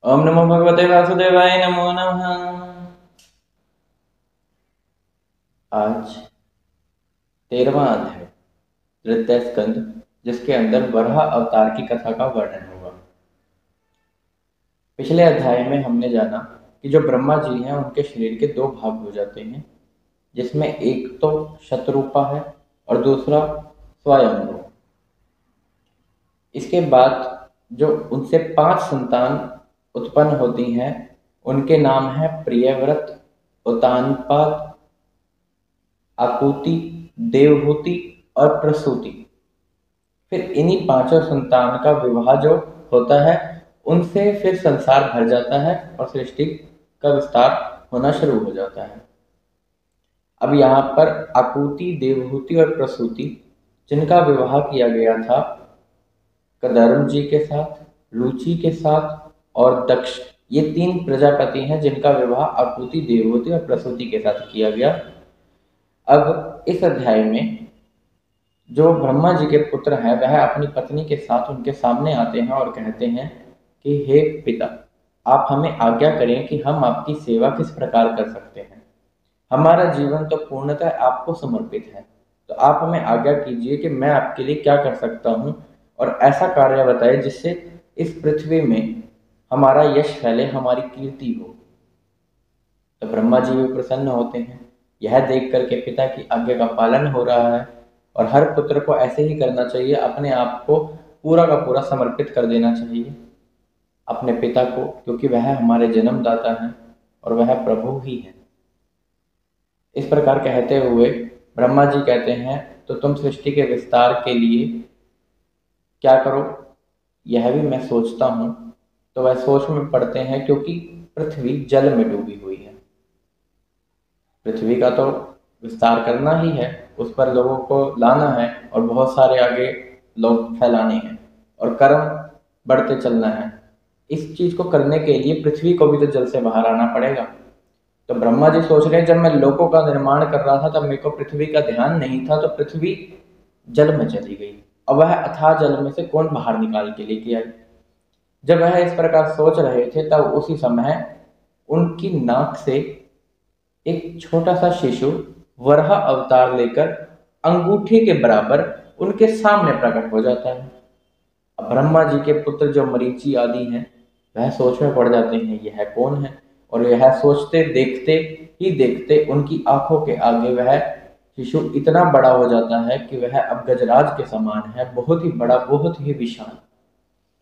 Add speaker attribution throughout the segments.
Speaker 1: ओम नमो भगवते वासुदेवाय नमो नमः। आज 13वां अध्याय तृतीय स्कंद, जिसके अंदर वराह अवतार की कथा का वर्णन होगा। पिछले अध्याय में हमने जाना कि जो ब्रह्मा जी हैं उनके शरीर के दो भाग हो जाते हैं, जिसमें एक तो शतरूपा है और दूसरा स्वयंभू। इसके बाद जो उनसे 5 संतान उत्पन्न होती हैं, उनके नाम है प्रियव्रत, उतानपाद, आकुति, देवहूति और प्रसूति। फिर इन्हीं पांचों संतान का विवाह जो होता है, उनसे फिर संसार भर जाता है और सृष्टि का विस्तार होना शुरू हो जाता है। अब यहाँ पर आकुति, देवहूति और प्रसूति, जिनका विवाह किया गया था कदर्म जी के साथ, रुचि के साथ और दक्ष, ये 3 प्रजापति हैं जिनका विवाह आकुति, देवहूति और प्रसूति के साथ किया गया। अब इस अध्याय में जो ब्रह्मा जी के पुत्र हैं वह अपनी पत्नी के साथ उनके सामने आते हैं और कहते हैं कि हे पिता, आप हमें आज्ञा करें कि हम आपकी सेवा किस प्रकार कर सकते हैं। हमारा जीवन तो पूर्णतः आपको समर्पित है, तो आप हमें आज्ञा कीजिए कि मैं आपके लिए क्या कर सकता हूँ और ऐसा कार्य बताए जिससे इस पृथ्वी में हमारा यश फैले, हमारी कीर्ति हो। तो ब्रह्मा जी भी प्रसन्न होते हैं। यह देख करके पिता की आज्ञा का पालन हो रहा है और हर पुत्र को ऐसे ही करना चाहिए, अपने आप को पूरा का पूरा समर्पित कर देना चाहिए अपने पिता को, क्योंकि वह हमारे जन्मदाता हैं और वह प्रभु ही है। इस प्रकार कहते हुए ब्रह्मा जी कहते हैं, तो तुम सृष्टि के विस्तार के लिए क्या करो, यह भी मैं सोचता हूँ। तो वह सोच में पड़ते हैं, क्योंकि पृथ्वी जल में डूबी हुई है। पृथ्वी का तो विस्तार करना ही है, उस पर लोगों को लाना है और बहुत सारे आगे लोग फैलाने हैं और कर्म बढ़ते चलना है। इस चीज को करने के लिए पृथ्वी को भी तो जल से बाहर आना पड़ेगा। तो ब्रह्मा जी सोच रहे हैं, जब मैं लोकों का निर्माण कर रहा था तब मेरे को पृथ्वी का ध्यान नहीं था, तो पृथ्वी जल में चली गई। अब वह अथाह जल में से कौन बाहर निकाल के लेके आई। जब वह इस प्रकार सोच रहे थे, तब उसी समय उनकी नाक से एक छोटा सा शिशु वराह अवतार लेकर अंगूठे के बराबर उनके सामने प्रकट हो जाता है। अब ब्रह्मा जी के पुत्र जो मरीचि आदि हैं, वह सोच में पड़ जाते हैं यह कौन है, और यह सोचते देखते ही देखते उनकी आंखों के आगे वह शिशु इतना बड़ा हो जाता है कि वह अब गजराज के समान है, बहुत ही बड़ा, बहुत ही विशाल।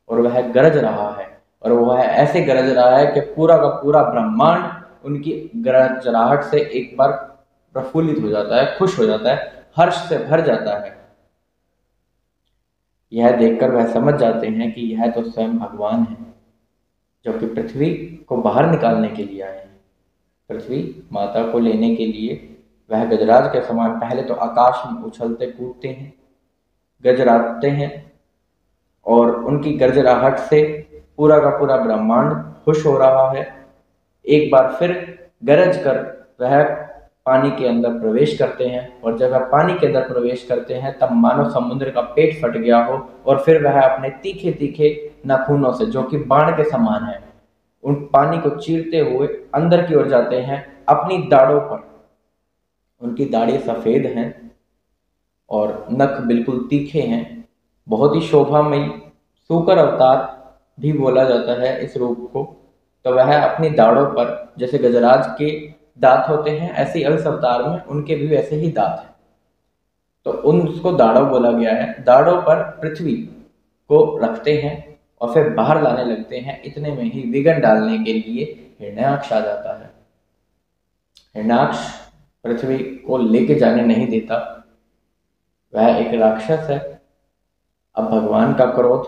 Speaker 1: और वह गरज रहा है, और वह ऐसे गरज रहा है कि पूरा का पूरा ब्रह्मांड उनकी गरजराहट से एक बार प्रफुल्लित हो जाता है, खुश हो जाता है, हर्ष से भर जाता है। यह देखकर वह समझ जाते हैं कि यह तो स्वयं भगवान है, जो कि पृथ्वी को बाहर निकालने के लिए आए हैं। पृथ्वी माता को लेने के लिए वह गजराज के समान पहले तो आकाश में उछलते कूदते हैं, गजराते हैं, और उनकी गरजराहट से पूरा का पूरा ब्रह्मांड खुश हो रहा है। एक बार फिर गरज कर वह पानी के अंदर प्रवेश करते हैं, और जब वह पानी के अंदर प्रवेश करते हैं तब मानो समुद्र का पेट फट गया हो, और फिर वह अपने तीखे तीखे नाखूनों से, जो कि बाण के समान है, उन पानी को चीरते हुए अंदर की ओर जाते हैं अपनी दाढ़ों पर। उनकी दाढ़ें सफेद हैं और नख बिल्कुल तीखे हैं, बहुत ही शोभामयी, सूकर अवतार भी बोला जाता है इस रूप को। तो वह अपनी दाढ़ों पर, जैसे गजराज के दांत होते हैं, ऐसे इस अवतार में उनके भी वैसे ही दांत हैं, तो उसको दाढ़ों बोला गया है। दाढ़ों पर पृथ्वी को रखते हैं और फिर बाहर लाने लगते हैं। इतने में ही विघन डालने के लिए हिरण्याक्ष आ जाता है। हिरण्याक्ष पृथ्वी को लेके जाने नहीं देता, वह एक राक्षस है। अब भगवान का क्रोध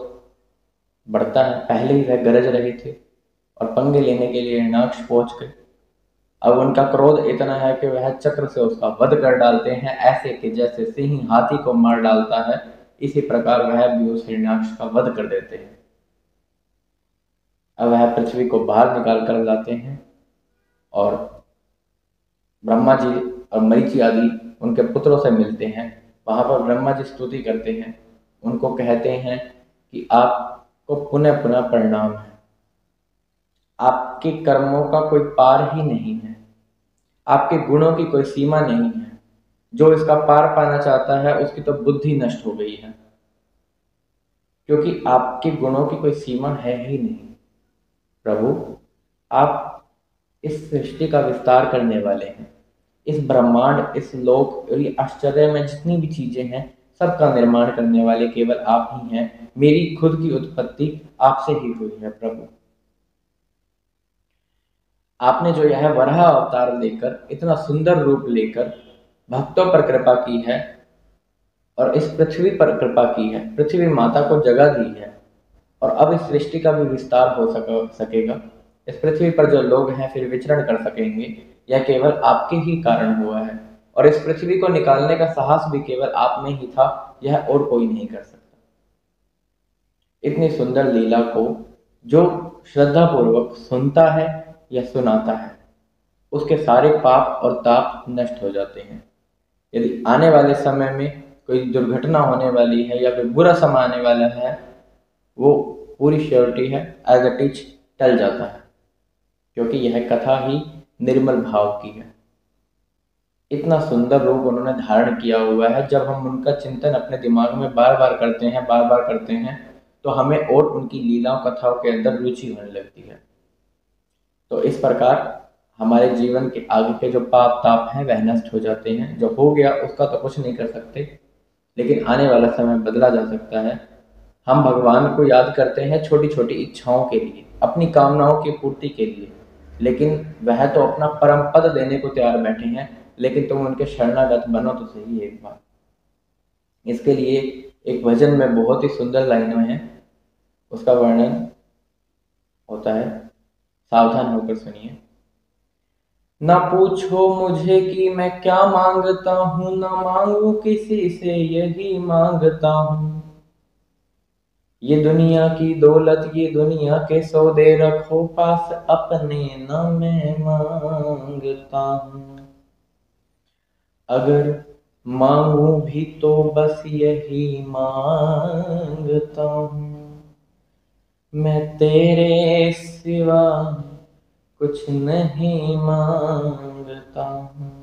Speaker 1: बढ़ता है, पहले ही वह गरज रहे थे और पंगे लेने के लिए हिरण्याक्ष पहुंच गए। अब उनका क्रोध इतना है कि वह चक्र से उसका वध कर डालते हैं, ऐसे कि जैसे सिंह हाथी को मार डालता है, इसी प्रकार वह भी उस हिरण्याक्ष का वध कर देते हैं। अब वह पृथ्वी को बाहर निकाल कर लाते हैं और ब्रह्मा जी और मरीचि आदि उनके पुत्रों से मिलते हैं। वहां पर ब्रह्मा जी स्तुति करते हैं, उनको कहते हैं कि आपको पुनः पुनः प्रणाम है। आपके कर्मों का कोई पार ही नहीं है, आपके गुणों की कोई सीमा नहीं है। जो इसका पार पाना चाहता है उसकी तो बुद्धि नष्ट हो गई है, क्योंकि आपके गुणों की कोई सीमा है ही नहीं। प्रभु, आप इस सृष्टि का विस्तार करने वाले हैं। इस ब्रह्मांड, इस लोक और ये आश्चर्य में जितनी भी चीजें हैं, सबका निर्माण करने वाले केवल आप ही हैं। मेरी खुद की उत्पत्ति आपसे ही हुई है प्रभु। आपने जो यह वराह अवतार लेकर, इतना सुंदर रूप लेकर भक्तों पर कृपा की है और इस पृथ्वी पर कृपा की है, पृथ्वी माता को जगह दी है, और अब इस सृष्टि का भी विस्तार हो सकेगा। इस पृथ्वी पर जो लोग हैं फिर विचरण कर सकेंगे, यह केवल आपके ही कारण हुआ है। और इस पृथ्वी को निकालने का साहस भी केवल आप में ही था, यह और कोई नहीं कर सकता। इतनी सुंदर लीला को जो श्रद्धा पूर्वक सुनता है या सुनाता है, उसके सारे पाप और ताप नष्ट हो जाते हैं। यदि आने वाले समय में कोई दुर्घटना होने वाली है या कोई बुरा समय आने वाला है, वो पूरी श्योरिटी है, एज इट इज टल जाता है, क्योंकि यह कथा ही निर्मल भाव की है। इतना सुंदर रूप उन्होंने धारण किया हुआ है। जब हम उनका चिंतन अपने दिमाग में बार बार करते हैं, तो हमें और उनकी लीलाओं कथाओं के अंदर रुचि होने लगती है। तो इस प्रकार हमारे जीवन के आगे के जो पाप ताप हैं वह नष्ट हो जाते हैं। जो हो गया उसका तो कुछ नहीं कर सकते, लेकिन आने वाला समय बदला जा सकता है। हम भगवान को याद करते हैं छोटी छोटी इच्छाओं के लिए, अपनी कामनाओं की पूर्ति के लिए, लेकिन वह तो अपना परम पद देने को तैयार बैठे हैं। लेकिन तुम उनके शरणागत बनो तो सही एक बार। इसके लिए एक भजन में बहुत ही सुंदर लाइनों हैं, उसका वर्णन होता है, सावधान होकर सुनिए। ना पूछो मुझे कि मैं क्या मांगता हूँ, ना मांगू किसी से यही मांगता हूँ। ये दुनिया की दौलत, ये दुनिया के सौदे रखो पास अपने, ना मैं मांगता हूँ। अगर मांगू भी तो बस यही मांगता हूँ, मैं तेरे सिवा कुछ नहीं मांगता हूँ।